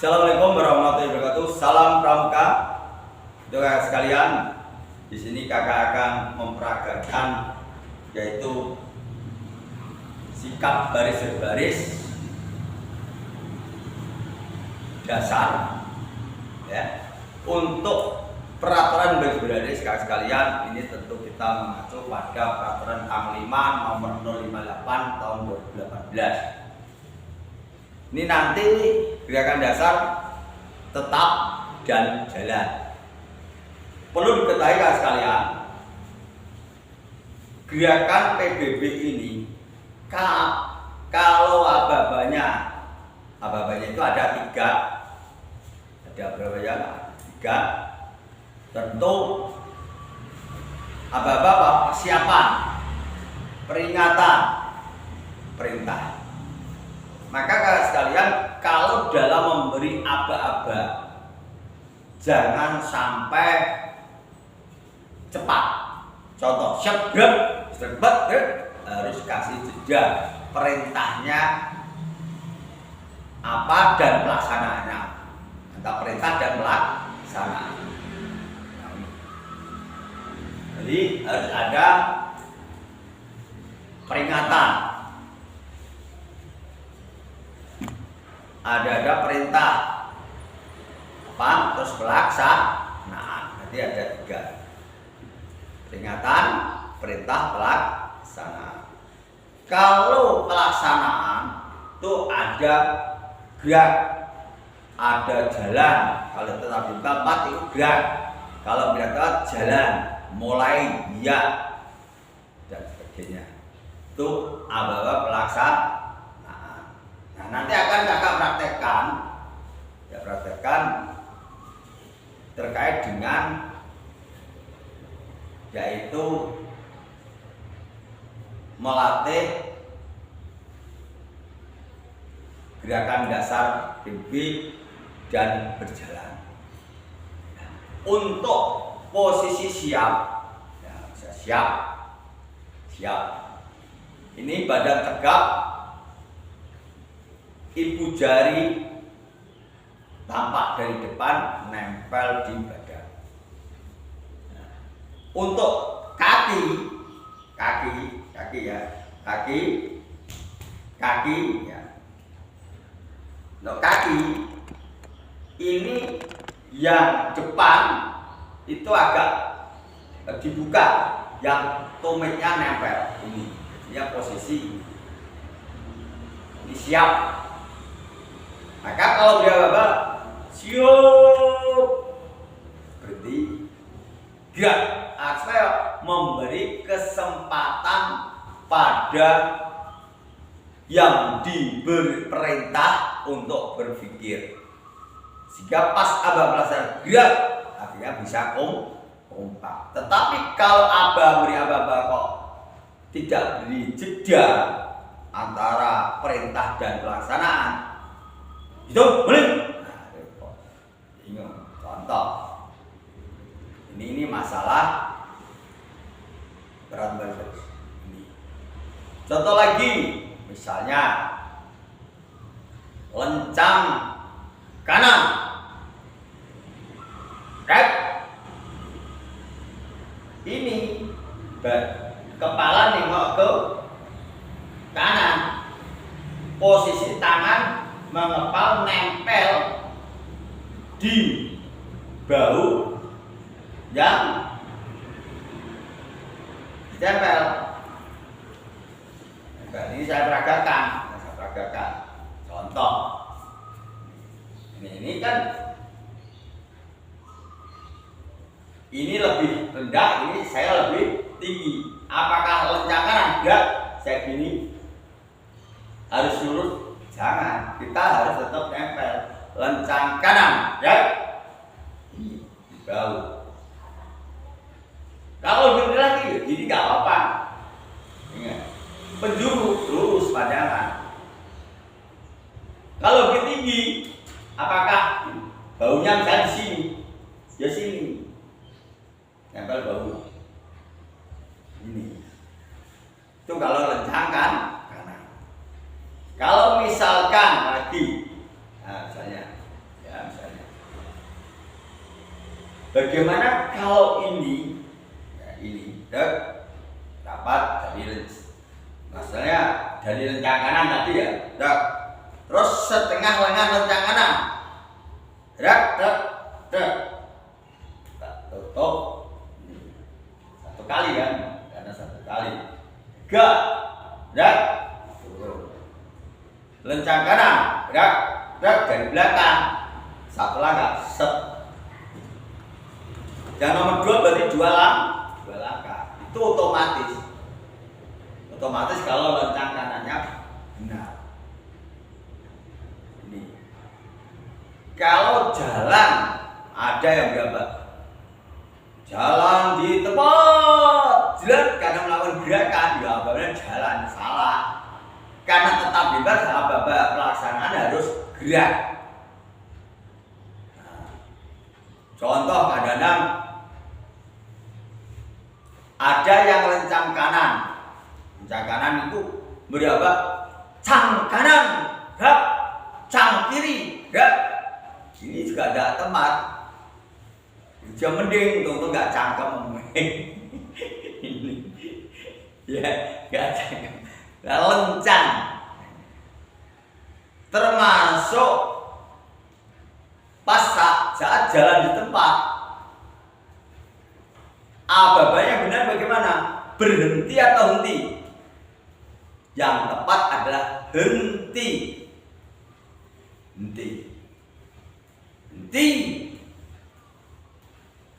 Assalamualaikum warahmatullahi wabarakatuh. Salam pramuka. Saudara sekalian, di sini kakak akan memperagakan yaitu sikap baris berbaris dasar ya. Untuk peraturan baris berbaris kakak sekalian, ini tentu kita mengacu pada peraturan Panglima nomor 058 tahun 2018. Ini nanti gerakan dasar tetap dan jalan. Perlu diketahui kakak sekalian, gerakan PBB ini kalau aba-abanya itu ada tiga, berapa ya? Tiga. Tentu aba-aba persiapan, peringatan, perintah. Maka kakak sekalian, kalau dalam memberi aba-aba jangan sampai cepat. Contoh, serbat harus kasih jeda perintahnya apa dan pelaksanaannya. Antara perintah dan pelaksanaan. Jadi harus ada peringatan. Ada perintah apa terus pelaksanaan. Nanti ada tiga: peringatan, perintah, pelaksanaan. Kalau pelaksanaan itu ada gerak, ada jalan. Kalau tetap di tempat itu gerak, kalau berangkat jalan, mulai ya dan sebagainya. Itu aba-aba pelaksanaan. Nah, nanti akan kakak praktekkan terkait dengan yaitu melatih gerakan dasar PBB dan berjalan. Untuk posisi siap, ya, siap. Ini badan tegak, ibu jari tampak dari depan, nempel di badan. Untuk kaki ya. Untuk kaki ini yang depan itu agak dibuka, yang tumitnya nempel ini. Ya posisi ini siap. Maka kalau dia babak siap, berhenti, gerak. Saya memberi kesempatan pada yang diberi perintah untuk berpikir, sehingga pas abah belajar gerak, akhirnya bisa kompak. Tetapi kalau abah beri abah kok tidak beri jeda antara perintah dan pelaksanaan, itu boleh. Nah, repot. Bingung. Contoh. Ini masalah berat badan. Ini. Contoh lagi, misalnya lencang kanan. Right? Ini kepala nengok ke kanan. Posisi tangan mengepal nempel di bahu yang ditempel. Nah, ini saya peragakan. Contoh, ini kan ini lebih rendah, ini saya lebih tinggi. Apakah lencang kanan? Enggak, saya gini harus lurus. Jangan, kita harus tetap nempel. Lencang kanan, ya. Di bahu. Kalau lebih lagi, jadi nggak apa-apa. Ingat, penjuru lurus pandangan. Kalau lebih tinggi, apakah baunya misalnya di sini? Ya sini. Nempel bahu. Ini. Itu kalau lencang kan kanan. Kalau misalkan lagi, nah misalnya Bagaimana kalau ini, ya ini, dapat dari maksudnya dari lencang kanan tadi ya, terus setengah lengan lencang kanan, tutup satu kali kan, karena satu kali, lencang kanan, dari belakang, satu langkah, yang nomor 2 berarti dua langkah. Itu otomatis kalau lencang kanannya benar. Ini kalau jalan ada yang berapa? Jalan di tempat jelas karena melakukan gerakan, ya apabila jalan salah. Karena tetap bebas, apabila pelaksanaan harus gerak. Nah, contoh kadang-kadang ada yang lencang kanan. Lencang kanan itu berapa? Cang kanan, cang kiri, ini juga ada tempat. Dia mending untuk nggak cangkem. Ini ya nggak cangkem. Lencang termasuk pas saat jalan di tempat. Babanya benar bagaimana? Berhenti atau henti? Yang tepat adalah henti.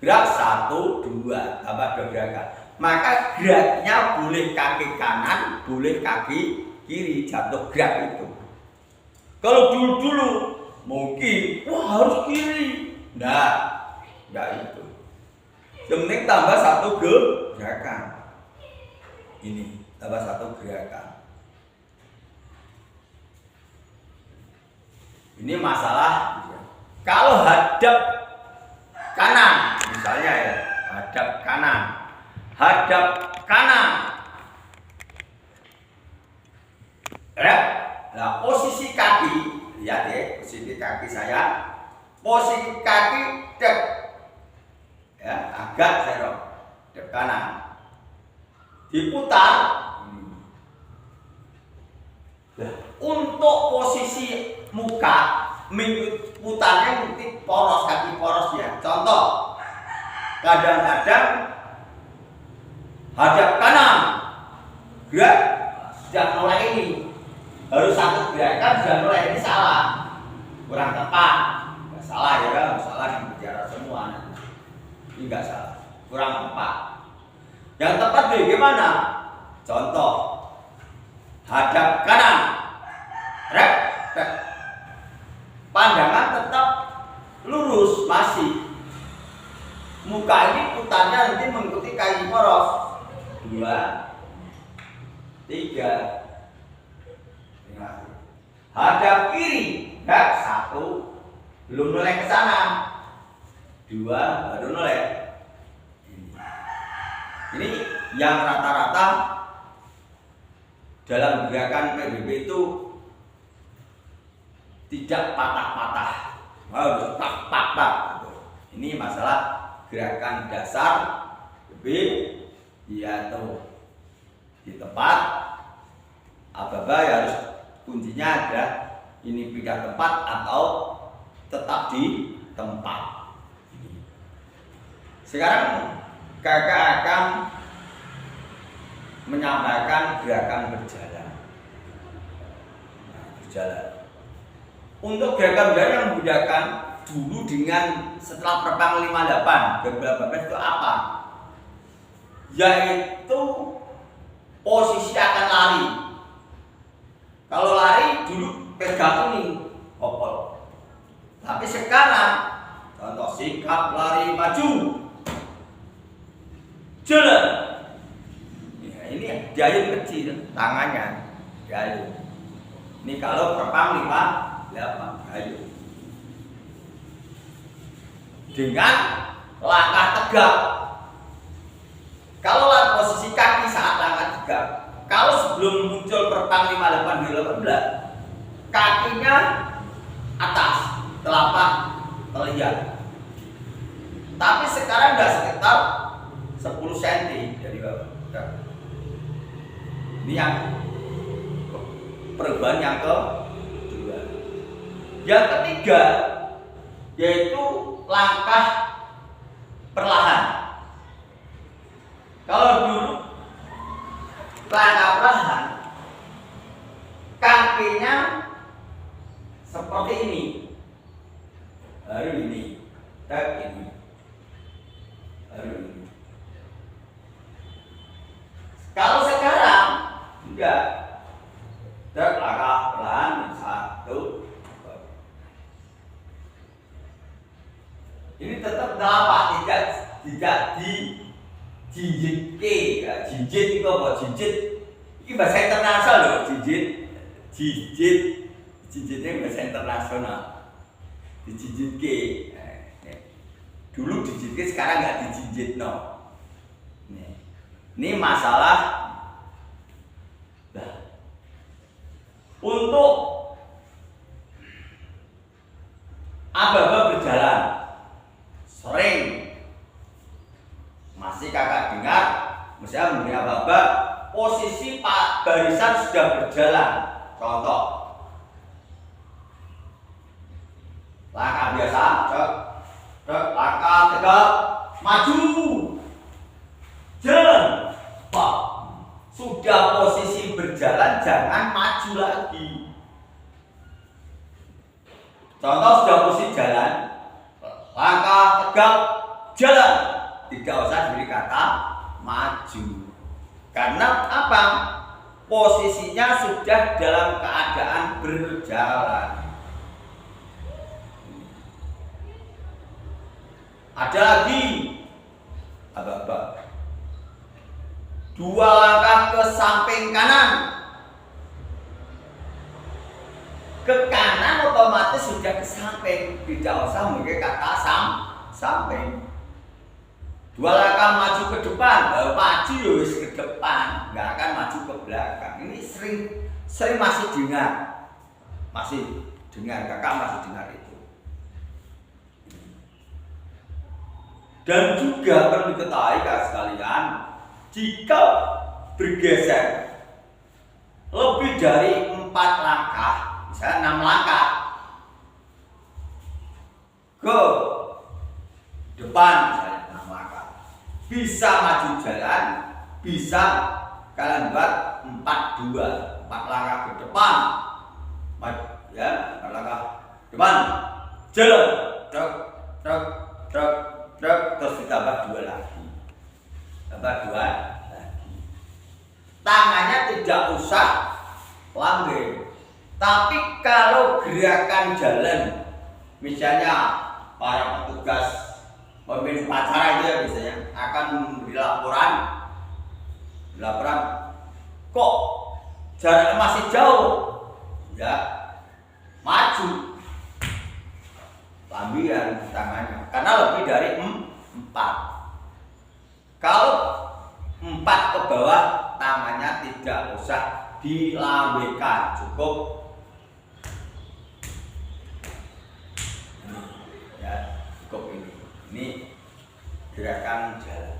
Gerak 1, 2, tambah 2 gerakan. Maka geraknya boleh kaki kanan, boleh kaki kiri, jatuh gerak itu. Kalau dulu mungkin harus kiri. Enggak itu. Yang penting tambah 1 gerakan. Ini tambah 1 gerakan. Ini masalah kalau hadap kanan, misalnya ya, hadap kanan. Nah, posisi kaki, lihat ya, posisi kaki saya, posisi kaki ya, agak serong, dek kanan, diputar. Nah, untuk posisi muka, putarnya mengikuti poros kaki poros ya. Contoh, kadang-kadang hadap kanan, gerak sudah mulai ini, harus 1 gerakan sudah mulai ini salah, kurang tepat. Nggak salah ya, nggak salah yang bicara semua. Ini nggak salah, kurang tepat. Yang tepat bagaimana? Contoh, hadap kanan, pandangan tetap lurus masih. Muka ini putarnya nanti mengikuti kaki poros. 2, 3. Hadap kiri, 1, belum mulai ke sana. 2, baru mulai. Ini yang rata-rata dalam gerakan PBB itu tidak patah-patah, harus tak. Ini masalah gerakan dasar PBB, yaitu di tempat. Apa-apa harus kuncinya adalah ini pindah tempat atau tetap di tempat. Sekarang kakak akan menyampaikan gerakan berjalan. Untuk gerakan berjalan yang membedakan dulu dengan setelah Perpang 58 2018 itu apa? Yaitu posisi akan lari. Kalau lari dulu pegang ini hopol. Tapi sekarang contoh sikap lari maju, jalan. Ya, ini diayun kecil tangannya, diayun. Ini kalau Perpang 58 diayun. Dengan langkah tegak. Kalau posisi kaki saat langkah tegak, kalau sebelum muncul Perpang 58 2018, kakinya atas, telapak terlihat. Tapi sekarang udah sekitar 10 cm dari bawah. Ini yang perubahan yang kedua. Yang ketiga yaitu langkah perlahan. Kalau dulu langkah perlahan, kakinya seperti ini, baru ini, tak ini, baru ini. Kalau sekarang enggak, tak langkah perlahan, satu. Ini tetap dapat tidak dijinjit ya, jinjit itu apa? Jinjit ini bahasa internasional loh, jinjitnya bahasa internasional, dijinjit ke. Dulu dijinjit ke, sekarang nggak dijinjit no. Ini masalah. Nah, untuk aba-aba berjalan sering masih kakak dengar, misalnya mengenai aba-aba posisi barisan sudah berjalan. Contoh langkah biasa, langkah tegak, maju, jalan. Pak, sudah posisi berjalan jangan maju lagi. Contoh sudah posisi jalan, langkah tegak, jalan, tidak usah diberi kata maju. Karena apa? Posisinya sudah dalam keadaan berjalan. Ada lagi aba-aba, dua langkah ke samping kanan. Ke kanan otomatis sudah ke samping, tidak usah memakai kata samping. Dua langkah maju ke depan, maju ya wis ke depan, nggak akan maju ke belakang. Ini sering masih dengar, kakak masih dengar itu. Dan juga perlu diketahui kak sekalian, jika bergeser lebih dari 4 langkah, misalnya 6 langkah ke depan, misalnya 6 langkah, bisa maju jalan, bisa kalian buat 4 langkah ke depan, ya, 4 langkah depan, jalan, terus ditambah 2 lagi, tangannya tidak usah lambe. Tapi kalau gerakan jalan, misalnya para petugas pemilik upacara itu ya biasanya akan memberi laporan, kok jaraknya masih jauh, ya maju lambiran tangannya, karena lebih dari 4. Kalau 4 ke bawah, tangannya tidak usah dilambaikan, cukup ini gerakan jalan.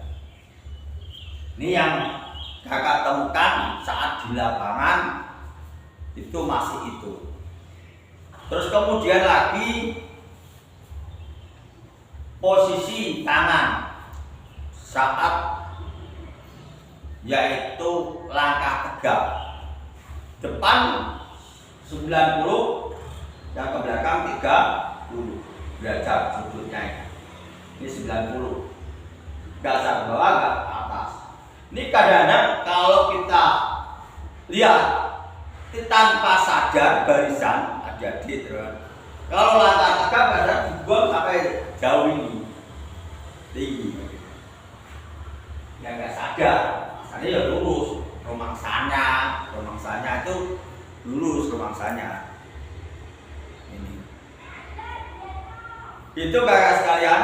Ini yang kakak temukan saat di lapangan itu masih itu. Terus kemudian lagi posisi tangan saat yaitu langkah tegak, depan 90, yang ke belakang 30 derajat sudutnya. Ini 90, dasar bawah ke atas. Ini kadang-kadang kalau kita lihat tanpa sadar barisan ada di terus. Kalau langkah tegak kadang dibuang sampai jauh ini tinggi. Yang nggak sadar, asalnya ya lurus, romangsanya itu lurus romangsanya. Ini. Itu kakak sekalian,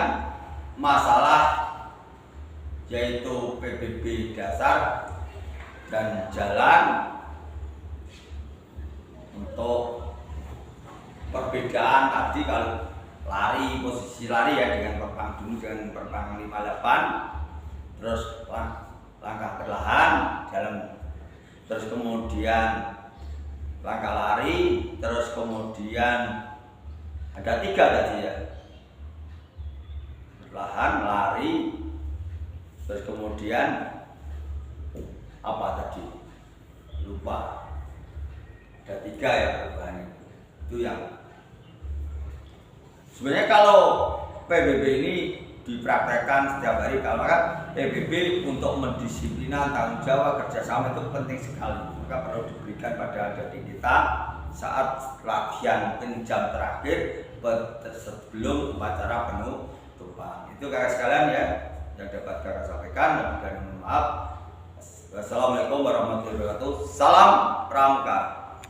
masalah yaitu PBB dasar dan jalan. Untuk perbedaan tadi kalau lari, posisi lari ya, dengan perpang dulu dengan perpang 58, terus langkah perlahan dalam, terus kemudian langkah lari, terus kemudian ada 3 tadi ya, perlahan lari, terus kemudian apa tadi lupa, ada 3 ya perubahan itu yang sebenarnya kalau PBB ini dipraktekkan setiap hari, kalau kan PBB untuk mendisiplinan tanggung jawab kerjasama itu penting sekali, maka perlu diberikan pada adik kita saat latihan mungkin jam terakhir sebelum upacara penutupan. Itu kakak sekalian ya yang dapat kakak sampaikan, dan mohon maaf. Wassalamualaikum warahmatullahi wabarakatuh. Salam Pramuka.